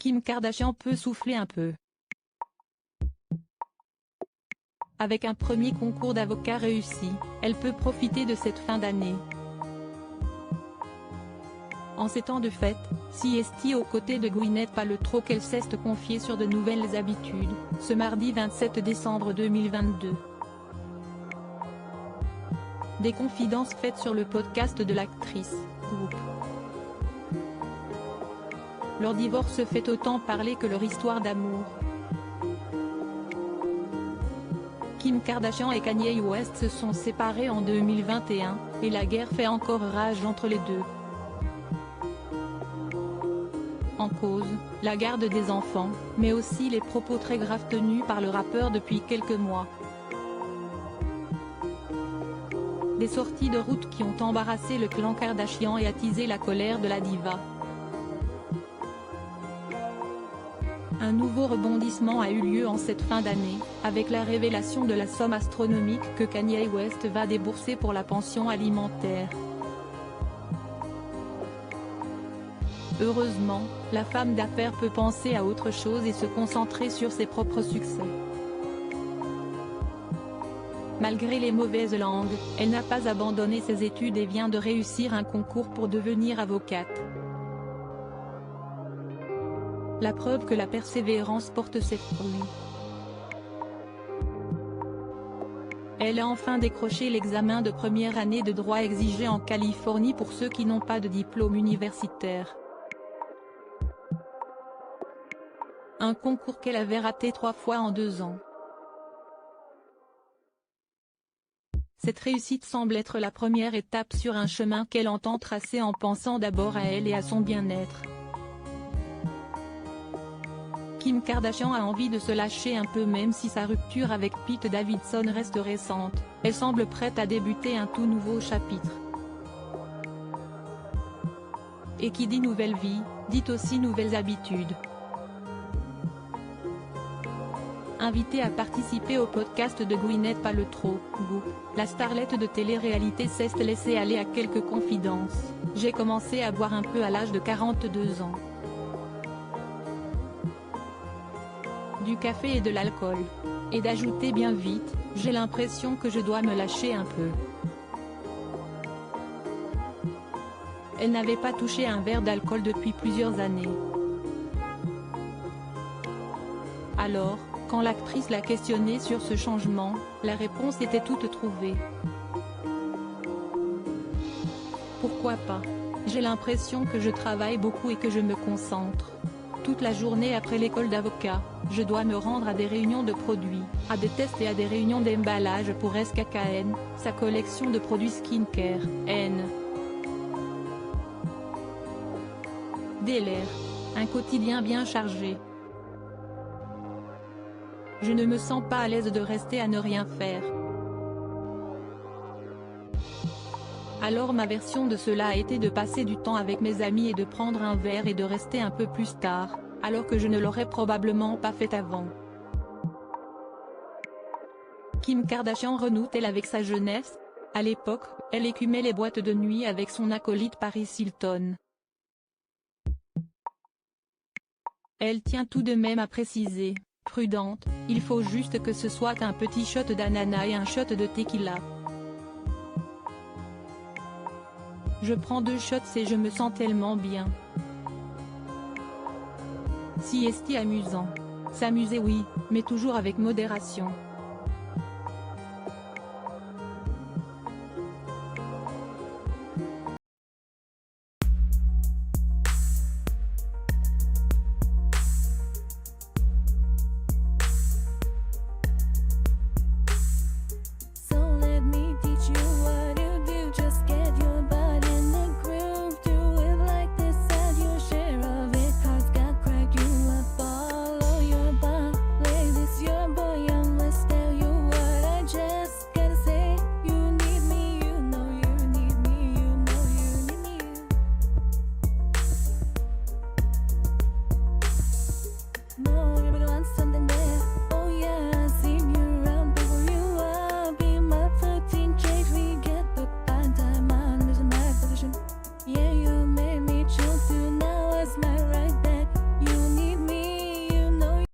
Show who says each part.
Speaker 1: Kim Kardashian peut souffler un peu. Avec un premier concours d'avocat réussi, elle peut profiter de cette fin d'année. En ces temps de fête, CST aux côtés de Gwyneth Paltrow qu'elle s'est confiée sur de nouvelles habitudes, ce mardi 27 décembre 2022. Des confidences faites sur le podcast de l'actrice, Goop. Leur divorce fait autant parler que leur histoire d'amour. Kim Kardashian et Kanye West se sont séparés en 2021, et la guerre fait encore rage entre les deux. En cause, la garde des enfants, mais aussi les propos très graves tenus par le rappeur depuis quelques mois. Des sorties de route qui ont embarrassé le clan Kardashian et attisé la colère de la diva. Un nouveau rebondissement a eu lieu en cette fin d'année, avec la révélation de la somme astronomique que Kanye West va débourser pour la pension alimentaire. Heureusement, la femme d'affaires peut penser à autre chose et se concentrer sur ses propres succès. Malgré les mauvaises langues, elle n'a pas abandonné ses études et vient de réussir un concours pour devenir avocate. La preuve que la persévérance porte ses fruits. Elle a enfin décroché l'examen de première année de droit exigé en Californie pour ceux qui n'ont pas de diplôme universitaire. Un concours qu'elle avait raté 3 fois en 2 ans. Cette réussite semble être la première étape sur un chemin qu'elle entend tracer en pensant d'abord à elle et à son bien-être. Kim Kardashian a envie de se lâcher un peu même si sa rupture avec Pete Davidson reste récente, elle semble prête à débuter un tout nouveau chapitre. Et qui dit nouvelle vie, dit aussi nouvelles habitudes. Invitée à participer au podcast de Gwyneth Paltrow, Goop, la starlette de télé-réalité s'est laissée aller à quelques confidences. J'ai commencé à boire un peu à l'âge de 42 ans. Du café et de l'alcool. Et d'ajouter bien vite, j'ai l'impression que je dois me lâcher un peu. Elle n'avait pas touché un verre d'alcool depuis plusieurs années. Alors, quand l'actrice l'a questionnée sur ce changement, la réponse était toute trouvée. Pourquoi pas? J'ai l'impression que je travaille beaucoup et que je me concentre. Toute la journée après l'école d'avocat, je dois me rendre à des réunions de produits, à des tests et à des réunions d'emballage pour SKKN, sa collection de produits skincare, N. DLR. Un quotidien bien chargé. Je ne me sens pas à l'aise de rester à ne rien faire. Alors ma version de cela a été de passer du temps avec mes amis et de prendre un verre et de rester un peu plus tard, alors que je ne l'aurais probablement pas fait avant. Kim Kardashian renoue-t-elle avec sa jeunesse? À l'époque, elle écumait les boîtes de nuit avec son acolyte Paris Hilton. Elle tient tout de même à préciser, prudente, il faut juste que ce soit un petit shot d'ananas et un shot de tequila. Je prends 2 shots et je me sens tellement bien. Si est amusant. S'amuser oui, mais toujours avec modération.